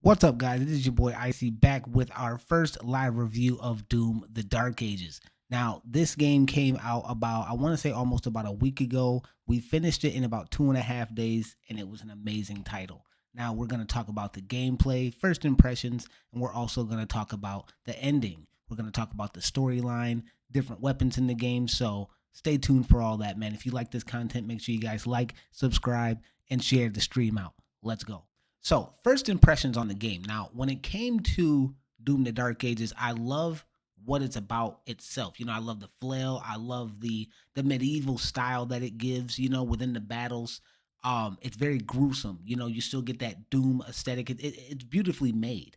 What's up, guys? This is your boy Icy back with our first live review of Doom: The Dark Ages. Now, this game came out about, I want to say almost about a week ago. We finished it in about 2.5 days, and it was an amazing title. Now, we're going to talk about the gameplay, first impressions, and we're also going to talk about the ending. We're going to talk about the storyline, different weapons in the game, so stay tuned for all that, man. If you like this content, make sure you guys like, subscribe, and share the stream out. Let's go. So, first impressions on the game. Now, when it came to Doom: The Dark Ages, I love what it's about itself. I love the flail. I love the medieval style that it gives, within the battles. It's very gruesome. You still get that Doom aesthetic. It's beautifully made,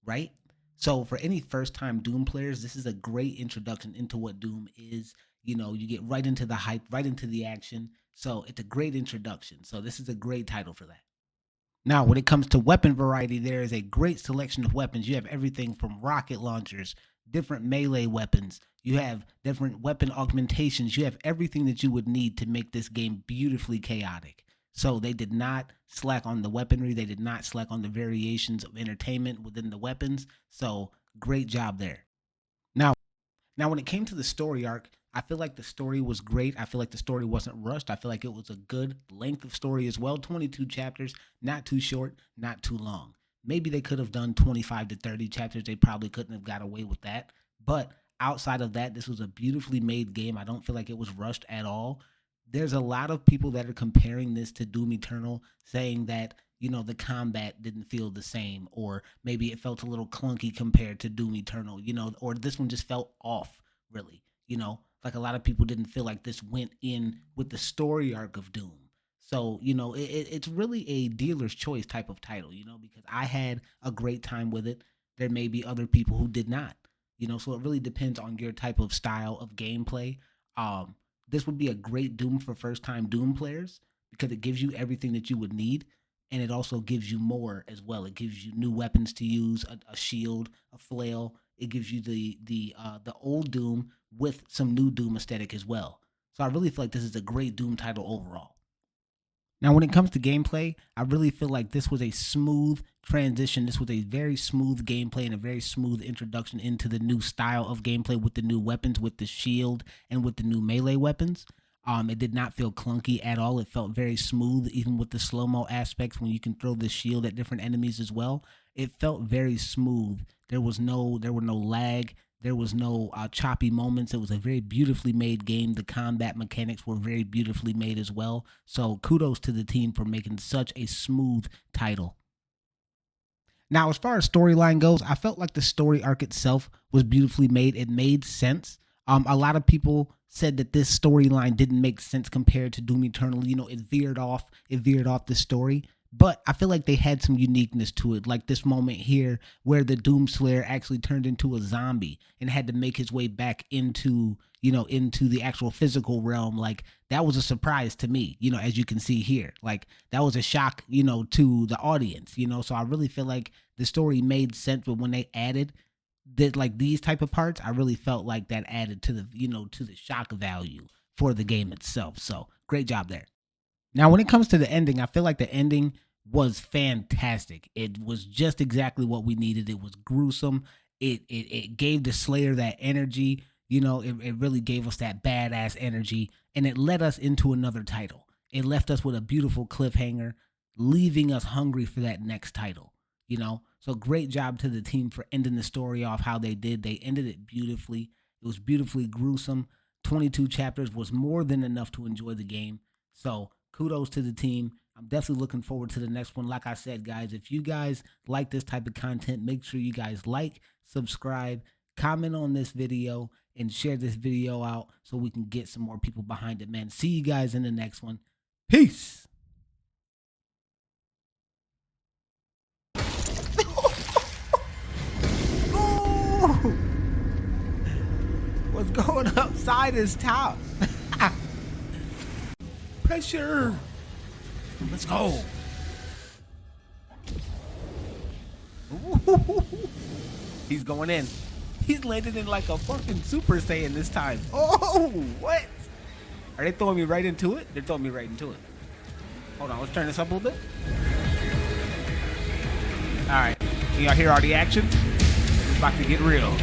right? So, for any first-time Doom players, this is a great introduction into what Doom is. You get right into the hype, right into the action. So, it's a great introduction. So, this is a great title for that. Now, when it comes to weapon variety, there is a great selection of weapons. You have everything from rocket launchers, different melee weapons. You have different weapon augmentations. You have everything that you would need to make this game beautifully chaotic. So they did not slack on the weaponry. They did not slack on the variations of entertainment within the weapons. So great job there. Now, when it came to the story arc, I feel like the story was great. I feel like the story wasn't rushed. I feel like it was a good length of story as well. 22 chapters, not too short, not too long. Maybe they could have done 25 to 30 chapters. They probably couldn't have got away with that. But outside of that, this was a beautifully made game. I don't feel like it was rushed at all. There's a lot of people that are comparing this to Doom Eternal, saying that the combat didn't feel the same, or maybe it felt a little clunky compared to Doom Eternal, or this one just felt off, really. Like a lot of people didn't feel like this went in with the story arc of Doom. So, it's really a dealer's choice type of title, because I had a great time with it. There may be other people who did not, so it really depends on your type of style of gameplay. This would be a great Doom for first time Doom players because it gives you everything that you would need. And it also gives you more as well. It gives you new weapons to use, a shield, a flail. It gives you the old Doom with some new Doom aesthetic as well. So I really feel like this is a great Doom title overall. Now, when it comes to gameplay, I really feel like this was a smooth transition. This was a very smooth gameplay and a very smooth introduction into the new style of gameplay with the new weapons, with the shield, and with the new melee weapons. It did not feel clunky at all. It felt very smooth, even with the slow-mo aspects when you can throw the shield at different enemies as well. It felt very smooth. There were no lag. There was no choppy moments. It was a very beautifully made game. The combat mechanics were very beautifully made as well. So kudos to the team for making such a smooth title. Now, as far as storyline goes, I felt like the story arc itself was beautifully made. It made sense. A lot of people said that this storyline didn't make sense compared to Doom Eternal. It veered off the story. But I feel like they had some uniqueness to it, like this moment here where the Doom Slayer actually turned into a zombie and had to make his way back into the actual physical realm. Like, that was a surprise to me, as you can see here. Like, that was a shock, to the audience, So I really feel like the story made sense, but when they added that, like, these type of parts, I really felt like that added to the, to the shock value for the game itself. So great job there. Now, when it comes to the ending, I feel like the ending was fantastic. It was just exactly what we needed. It was gruesome. It gave the Slayer that energy. It really gave us that badass energy, and it led us into another title. It left us with a beautiful cliffhanger, leaving us hungry for that next title. So great job to the team for ending the story off how they did. They ended it beautifully. It was beautifully gruesome. 22 chapters was more than enough to enjoy the game. So kudos to the team. I'm definitely looking forward to the next one. Like I said, guys, if you guys like this type of content, make sure you guys like, subscribe, comment on this video, and share this video out so we can get some more people behind it, man. See you guys in the next one. Peace. What's going upside his top? Pressure. Let's go. He's going in. He's landed in like a fucking Super Saiyan this time. Oh, what? Are they throwing me right into it? They're throwing me right into it. Hold on, let's turn this up a little bit. All right. Y'all hear all the action? It's about to get real.